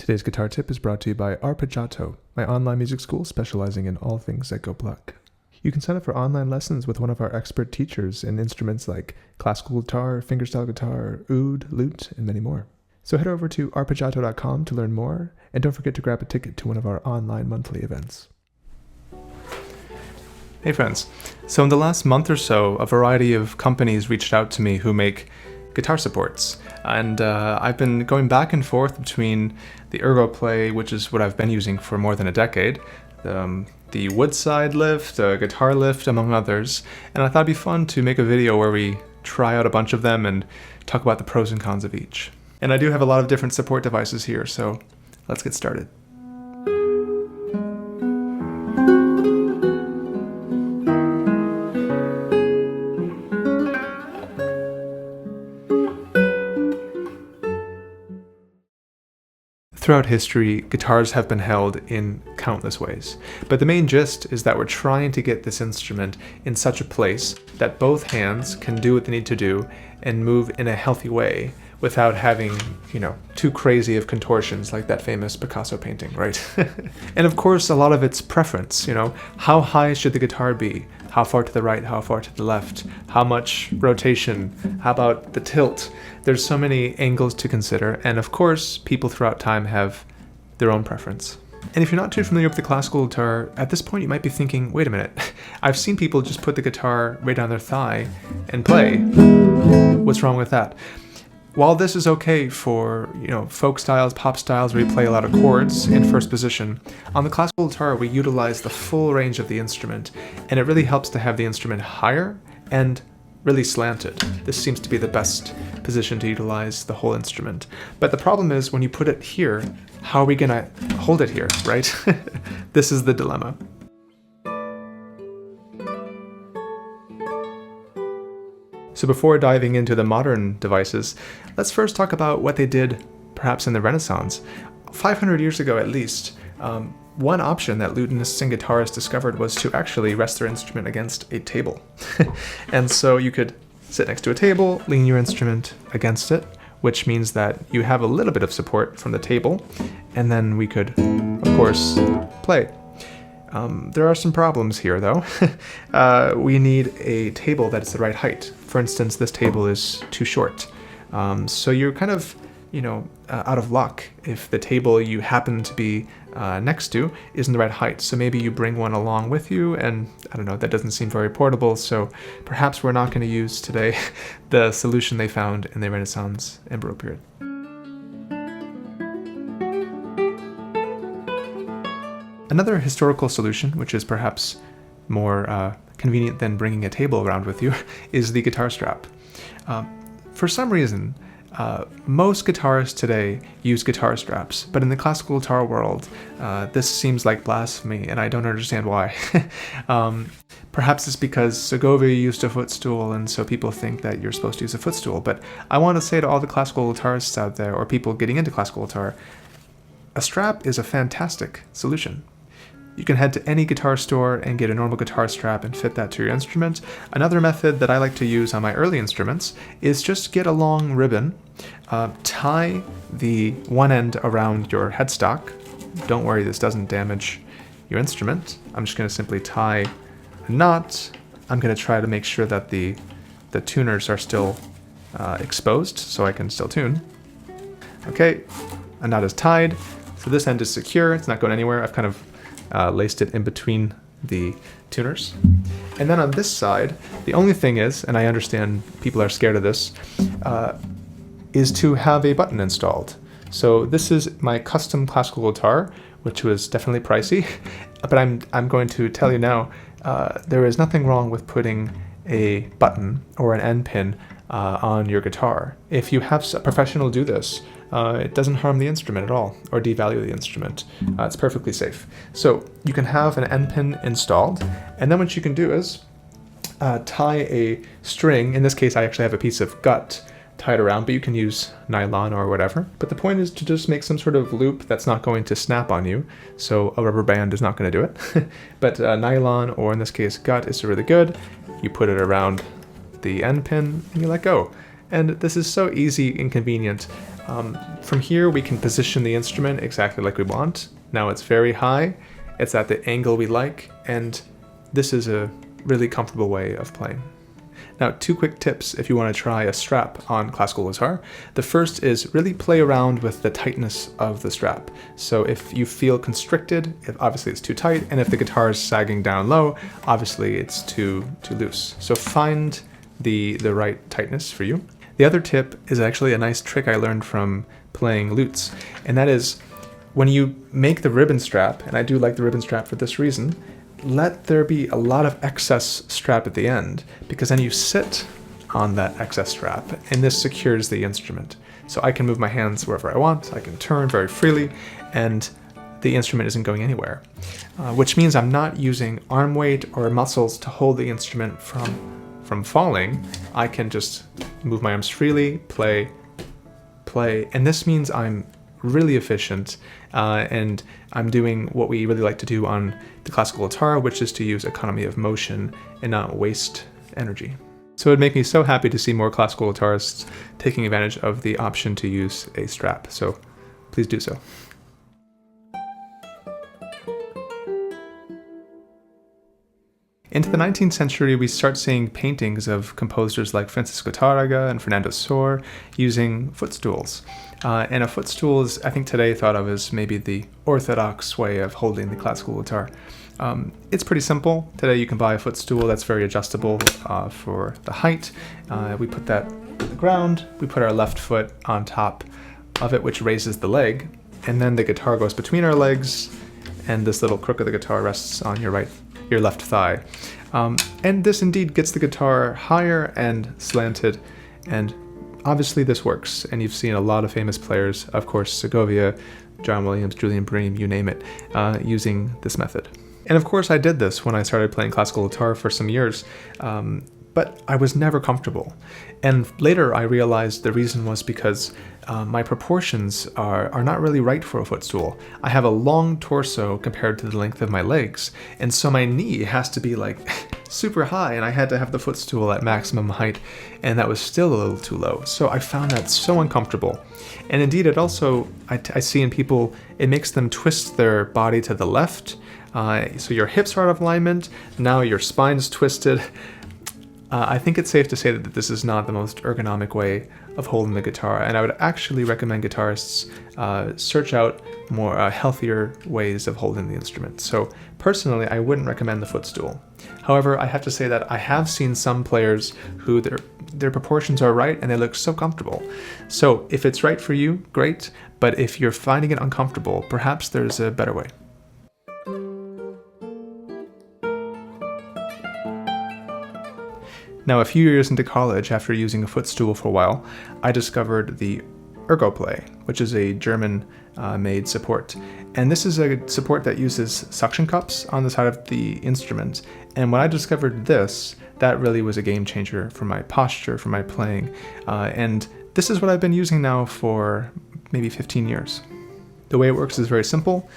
Today's guitar tip is brought to you by Arpeggiato, my online music school specializing in all things Ergoplay. You can sign up for online lessons with one of our expert teachers in instruments like classical guitar, fingerstyle guitar, oud, lute, and many more. So head over to arpeggiato.com to learn more, and don't forget to grab a ticket to one of our online monthly events. Hey friends, so in the last month or so, a variety of companies reached out to me who make guitar supports, and I've been going back and forth between the Ergoplay, which is what I've been using for more than a decade, the Woodside lift, the Guitarlift, among others, and I thought it'd be fun to make a video where we try out a bunch of them and talk about the pros and cons of each. And I do have a lot of different support devices here, so let's get started. Throughout history, guitars have been held in countless ways, but the main gist is that we're trying to get this instrument in such a place that both hands can do what they need to do and move in a healthy way without having, too crazy of contortions like that famous Picasso painting, right? And of course, a lot of it's preference, how high should the guitar be? How far to the right, how far to the left? How much rotation? How about the tilt? There's so many angles to consider, and of course, people throughout time have their own preference. And if you're not too familiar with the classical guitar, at this point you might be thinking, wait a minute, I've seen people just put the guitar right down their thigh and play. What's wrong with that? While this is okay for, folk styles, pop styles, where you play a lot of chords in first position, on the classical guitar we utilize the full range of the instrument, and it really helps to have the instrument higher and really slanted. This seems to be the best position to utilize the whole instrument. But the problem is when you put it here, how are we gonna hold it here, right? This is the dilemma. So before diving into the modern devices, let's first talk about what they did perhaps in the Renaissance. 500 years ago at least, one option that lutenists and guitarists discovered was to actually rest their instrument against a table. And so you could sit next to a table, lean your instrument against it, which means that you have a little bit of support from the table, and then we could, of course, play. There are some problems here though. We need a table that's the right height. For instance, this table is too short. So you're kind of, out of luck if the table you happen to be next to isn't the right height. So maybe you bring one along with you, and I don't know, that doesn't seem very portable. So perhaps we're not going to use today the solution they found in the Renaissance and Baroque period. Another historical solution, which is perhaps more convenient than bringing a table around with you, is the guitar strap. For some reason, most guitarists today use guitar straps, but in the classical guitar world, this seems like blasphemy, and I don't understand why. Perhaps it's because Segovia used a footstool, and so people think that you're supposed to use a footstool, but I want to say to all the classical guitarists out there, or people getting into classical guitar, a strap is a fantastic solution. You can head to any guitar store and get a normal guitar strap and fit that to your instrument. Another method that I like to use on my early instruments is just get a long ribbon, tie the one end around your headstock. Don't worry, this doesn't damage your instrument. I'm just going to simply tie a knot. I'm going to try to make sure that the tuners are still exposed so I can still tune. Okay, a knot is tied, so this end is secure. It's not going anywhere. I've kind of laced it in between the tuners. And then on this side, the only thing is, and I understand people are scared of this, is to have a button installed. So this is my custom classical guitar, which was definitely pricey, but I'm going to tell you now, there is nothing wrong with putting a button or an end pin on your guitar. If you have a professional do this, it doesn't harm the instrument at all or devalue the instrument. It's perfectly safe. So you can have an end pin installed, and then what you can do is tie a string. In this case, I actually have a piece of gut tied around, but you can use nylon or whatever. But the point is to just make some sort of loop that's not going to snap on you, so a rubber band is not going to do it. But nylon, or in this case gut, is really good. You put it around the end pin and you let go. And this is so easy and convenient. From here, we can position the instrument exactly like we want. Now it's very high, it's at the angle we like, and this is a really comfortable way of playing. Now, 2 quick tips if you want to try a strap on classical guitar. The first is really play around with the tightness of the strap. So if you feel constricted, if obviously it's too tight, and if the guitar is sagging down low, obviously it's too loose. So find the right tightness for you. The other tip is actually a nice trick I learned from playing lutes, and that is when you make the ribbon strap, and I do like the ribbon strap for this reason, let there be a lot of excess strap at the end, because then you sit on that excess strap and this secures the instrument. So I can move my hands wherever I want, I can turn very freely, and the instrument isn't going anywhere. Which means I'm not using arm weight or muscles to hold the instrument from falling. I can just move my arms freely, play, and this means I'm really efficient, and I'm doing what we really like to do on the classical guitar, which is to use economy of motion and not waste energy. So it'd make me so happy to see more classical guitarists taking advantage of the option to use a strap, so please do so. Into the 19th century, we start seeing paintings of composers like Francisco Tárrega and Fernando Sor using footstools. And a footstool is, I think, today thought of as maybe the orthodox way of holding the classical guitar. It's pretty simple. Today you can buy a footstool that's very adjustable for the height. We put that on the ground, we put our left foot on top of it, which raises the leg, and then the guitar goes between our legs, and this little crook of the guitar rests on your left thigh. And this indeed gets the guitar higher and slanted, and obviously this works, and you've seen a lot of famous players, of course Segovia, John Williams, Julian Bream, you name it, using this method. And of course I did this when I started playing classical guitar for some years, but I was never comfortable. And later I realized the reason was because my proportions are not really right for a footstool. I have a long torso compared to the length of my legs, and so my knee has to be like super high, and I had to have the footstool at maximum height, and that was still a little too low. So I found that so uncomfortable. And indeed it also, I see in people, it makes them twist their body to the left, so your hips are out of alignment, now your spine's twisted. I think it's safe to say that this is not the most ergonomic way of holding the guitar, and I would actually recommend guitarists search out more healthier ways of holding the instrument. So personally, I wouldn't recommend the footstool. However, I have to say that I have seen some players who their proportions are right and they look so comfortable. So if it's right for you, great, but if you're finding it uncomfortable, perhaps there's a better way. Now, a few years into college, after using a footstool for a while, I discovered the Ergoplay, which is a German-made support. And this is a support that uses suction cups on the side of the instrument. And when I discovered this, that really was a game changer for my posture, for my playing. And this is what I've been using now for maybe 15 years. The way it works is very simple.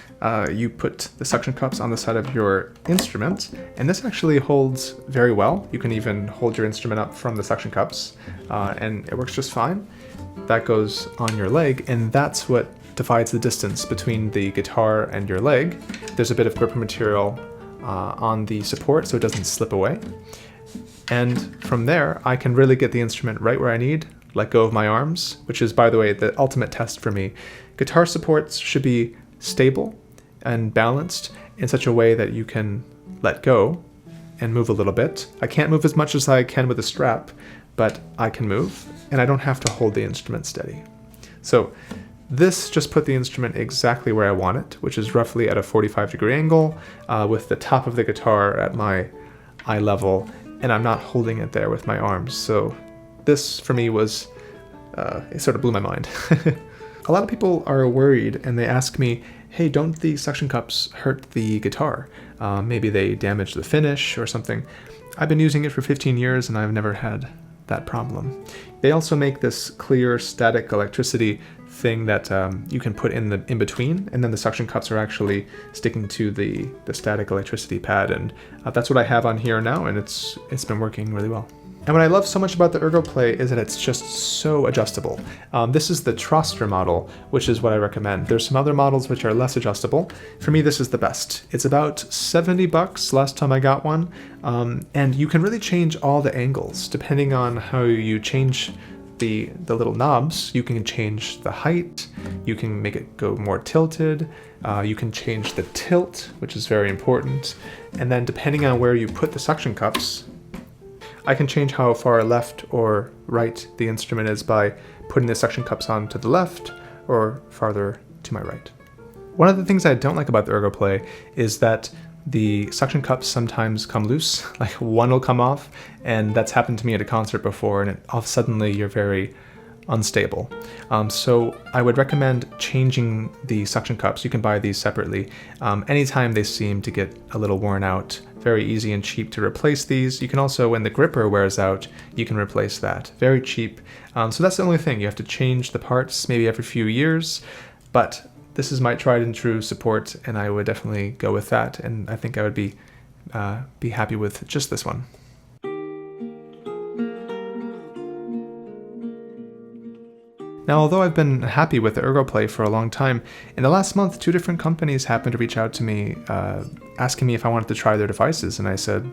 You put the suction cups on the side of your instrument, and this actually holds very well. You can even hold your instrument up from the suction cups, and it works just fine. That goes on your leg, and that's what divides the distance between the guitar and your leg. There's a bit of gripper material on the support so it doesn't slip away. And from there, I can really get the instrument right where I need, let go of my arms, which is, by the way, the ultimate test for me. Guitar supports should be stable and balanced in such a way that you can let go and move a little bit. I can't move as much as I can with a strap, but I can move, and I don't have to hold the instrument steady. So this just put the instrument exactly where I want it, which is roughly at a 45-degree angle, with the top of the guitar at my eye level, and I'm not holding it there with my arms. So this, for me, was, it sort of blew my mind. A lot of people are worried, and they ask me, hey, don't the suction cups hurt the guitar? Maybe they damage the finish or something. I've been using it for 15 years, and I've never had that problem. They also make this clear static electricity thing that you can put in between, and then the suction cups are actually sticking to the static electricity pad, and that's what I have on here now, and it's been working really well. And what I love so much about the Ergoplay is that it's just so adjustable. This is the Troster model, which is what I recommend. There's some other models which are less adjustable. For me, this is the best. It's about $70 last time I got one, and you can really change all the angles depending on how you change the little knobs. You can change the height, you can make it go more tilted, you can change the tilt, which is very important, and then depending on where you put the suction cups, I can change how far left or right the instrument is by putting the suction cups on to the left or farther to my right. One of the things I don't like about the Ergoplay is that the suction cups sometimes come loose, like one will come off, and that's happened to me at a concert before, and suddenly you're very unstable. So I would recommend changing the suction cups. You can buy these separately. Anytime they seem to get a little worn out, very easy and cheap to replace these. You can also, when the gripper wears out, you can replace that. Very cheap. So that's the only thing. You have to change the parts maybe every few years, but this is my tried and true support, and I would definitely go with that, and I think I would be happy with just this one. Now, although I've been happy with the Ergoplay for a long time, in the last month, 2 different companies happened to reach out to me asking me if I wanted to try their devices, and I said,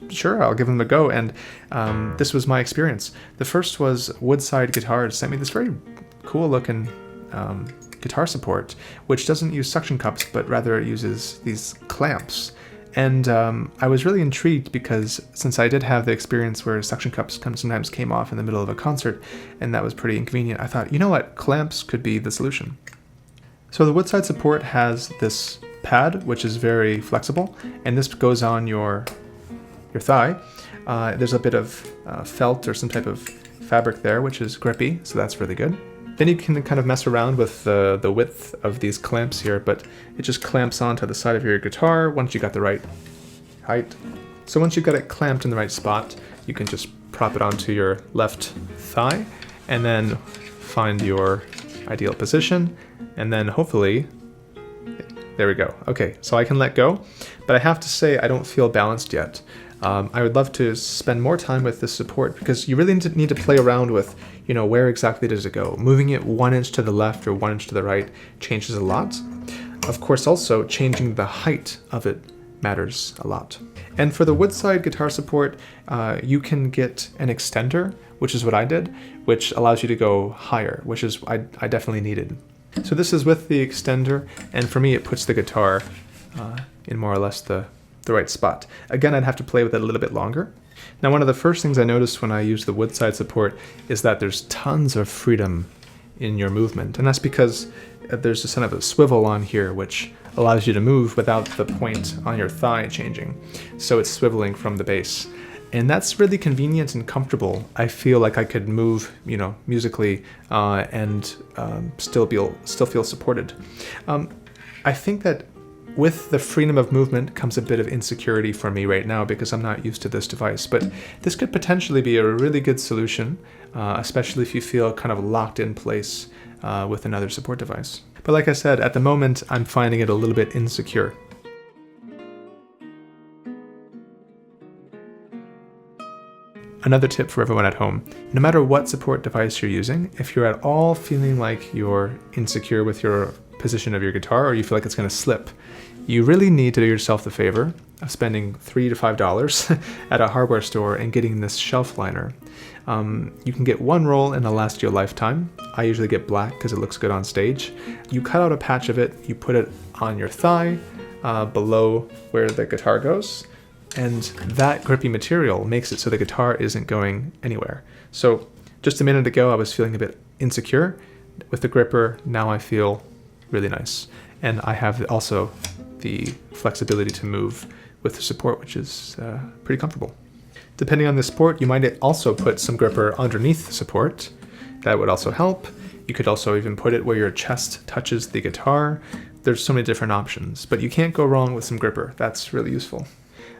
sure, I'll give them a go, and this was my experience. The first was Woodside Guitars sent me this very cool looking guitar support, which doesn't use suction cups, but rather it uses these clamps. And I was really intrigued because since I did have the experience where suction cups sometimes came off in the middle of a concert, and that was pretty inconvenient, I thought, you know what, clamps could be the solution. So the Woodside support has this pad, which is very flexible, and this goes on your thigh. There's a bit of felt or some type of fabric there, which is grippy, so that's really good. Then you can kind of mess around with the width of these clamps here, but it just clamps onto the side of your guitar once you got the right height. So once you've got it clamped in the right spot, you can just prop it onto your left thigh and then find your ideal position, and then hopefully, there we go. Okay, so I can let go, but I have to say I don't feel balanced yet. I would love to spend more time with this support because you really need to play around with, you know, where exactly does it go. Moving it 1 inch to the left or 1 inch to the right changes a lot. Of course, also changing the height of it matters a lot. And for the Woodside guitar support, you can get an extender, which is what I did, which allows you to go higher, which is I definitely needed. So this is with the extender, and for me it puts the guitar in more or less the right spot. Again, I'd have to play with it a little bit longer. Now, one of the first things I noticed when I used the Woodside support is that there's tons of freedom in your movement, and that's because there's just kind of a swivel on here which allows you to move without the point on your thigh changing. So it's swiveling from the bass, and that's really convenient and comfortable. I feel like I could move, you know, musically and still feel supported. I think that with the freedom of movement comes a bit of insecurity for me right now because I'm not used to this device, but this could potentially be a really good solution, especially if you feel kind of locked in place with another support device. But like I said, at the moment, I'm finding it a little bit insecure. Another tip for everyone at home: no matter what support device you're using, if you're at all feeling like you're insecure with your position of your guitar or you feel like it's going to slip, you really need to do yourself the favor of spending $3 to $5 at a hardware store and getting this shelf liner. You can get 1 roll and it'll last you a lifetime. I usually get black because it looks good on stage. You cut out a patch of it, you put it on your thigh below where the guitar goes, and that grippy material makes it so the guitar isn't going anywhere. So just a minute ago I was feeling a bit insecure. With the gripper, now I feel really nice. And I have also the flexibility to move with the support, which is pretty comfortable. Depending on the support, you might also put some gripper underneath the support. That would also help. You could also even put it where your chest touches the guitar. There's so many different options, but you can't go wrong with some gripper. That's really useful.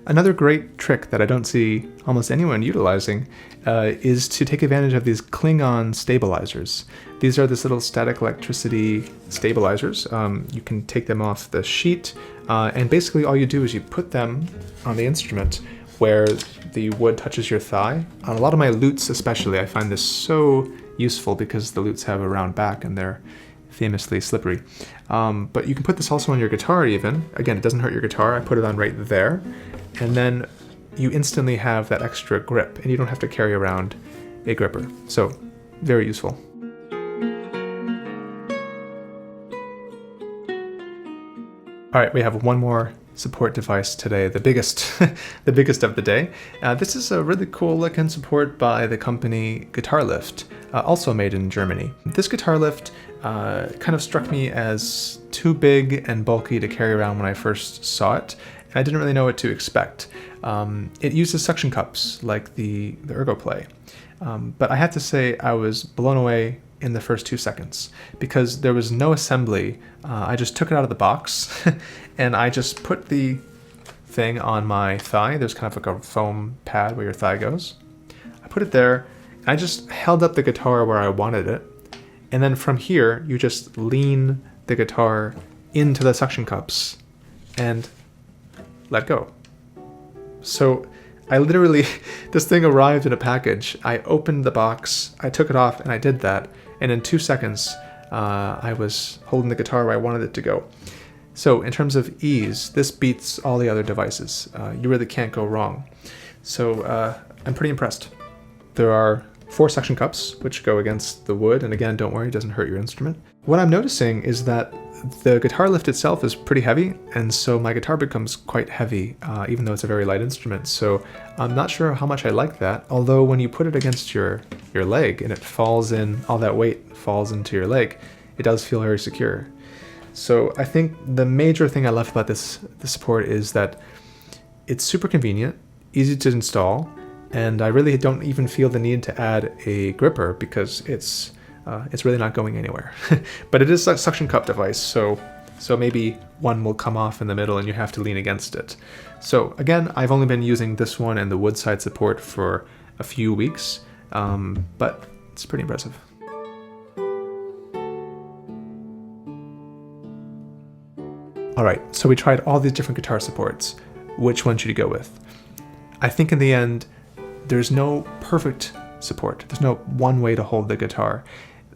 Another great trick that I don't see almost anyone utilizing is to take advantage of these Klingon stabilizers. These are this little static electricity stabilizers. You can take them off the sheet, and basically all you do is you put them on the instrument where the wood touches your thigh. On a lot of my lutes especially, I find this so useful because the lutes have a round back and they're famously slippery. But you can put this also on your guitar even. Again, it doesn't hurt your guitar. I put it on right there. And then you instantly have that extra grip and you don't have to carry around a gripper. So very useful. All right, we have one more support device today, the biggest, the biggest of the day. This is a really cool looking support by the company Guitarlift, also made in Germany. This Guitarlift kind of struck me as too big and bulky to carry around when I first saw it. I didn't really know what to expect. It uses suction cups like the Ergoplay, but I have to say I was blown away in the first 2 seconds because there was no assembly. I just took it out of the box and I just put the thing on my thigh. There's kind of like a foam pad where your thigh goes. I put it there. I just held up the guitar where I wanted it. And then from here, you just lean the guitar into the suction cups and let go. So I literally, this thing arrived in a package. I opened the box, I took it off and I did that. And in 2 seconds, I was holding the guitar where I wanted it to go. So in terms of ease, this beats all the other devices. You really can't go wrong. So I'm pretty impressed. There are 4 suction cups, which go against the wood. And again, don't worry, it doesn't hurt your instrument. What I'm noticing is that the Guitarlift itself is pretty heavy, and so my guitar becomes quite heavy, even though it's a very light instrument. So I'm not sure how much I like that, although when you put it against your leg and it falls in, all that weight falls into your leg, it does feel very secure. So I think the major thing I love about this support is that it's super convenient, easy to install, and I really don't even feel the need to add a gripper because it's really not going anywhere. But it is a suction cup device, so maybe one will come off in the middle and you have to lean against it. So again, I've only been using this one and the Woodside support for a few weeks, but it's pretty impressive. All right, so we tried all these different guitar supports. Which one should you go with? I think in the end, there's no perfect support. There's no one way to hold the guitar.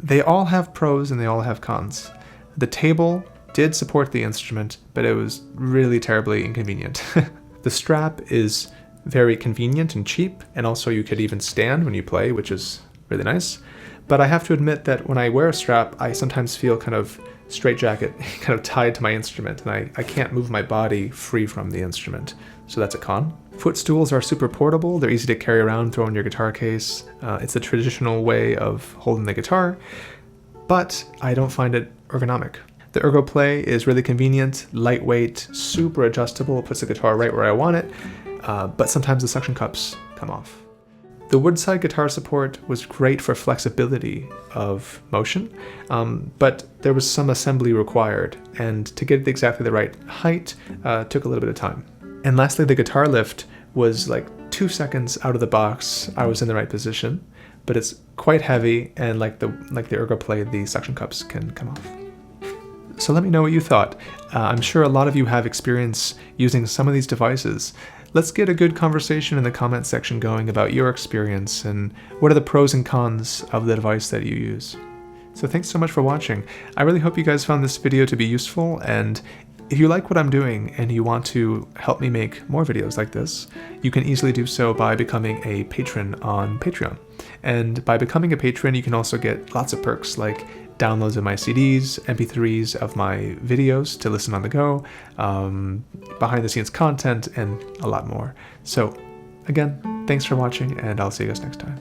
They all have pros and they all have cons. The table did support the instrument, but it was really terribly inconvenient. The strap is very convenient and cheap, and also you could even stand when you play, which is really nice. But I have to admit that when I wear a strap, I sometimes feel kind of straitjacket, kind of tied to my instrument, and I can't move my body free from the instrument. So that's a con. Footstools are super portable. They're easy to carry around, throw in your guitar case. It's the traditional way of holding the guitar, but I don't find it ergonomic. The Ergoplay is really convenient, lightweight, super adjustable. It puts the guitar right where I want it, but sometimes the suction cups come off. The Woodside guitar support was great for flexibility of motion, but there was some assembly required, and to get exactly the right height took a little bit of time. And lastly, the Guitarlift was like 2 seconds out of the box, I was in the right position, but it's quite heavy, and like the Ergoplay, the suction cups can come off. So let me know what you thought. I'm sure a lot of you have experience using some of these devices. Let's get a good conversation in the comment section going about your experience and what are the pros and cons of the device that you use. So thanks so much for watching. I really hope you guys found this video to be useful, and if you like what I'm doing and you want to help me make more videos like this, you can easily do so by becoming a patron on Patreon. And by becoming a patron, you can also get lots of perks like downloads of my CDs, MP3s of my videos to listen on the go, behind the scenes content, and a lot more. So again, thanks for watching, and I'll see you guys next time.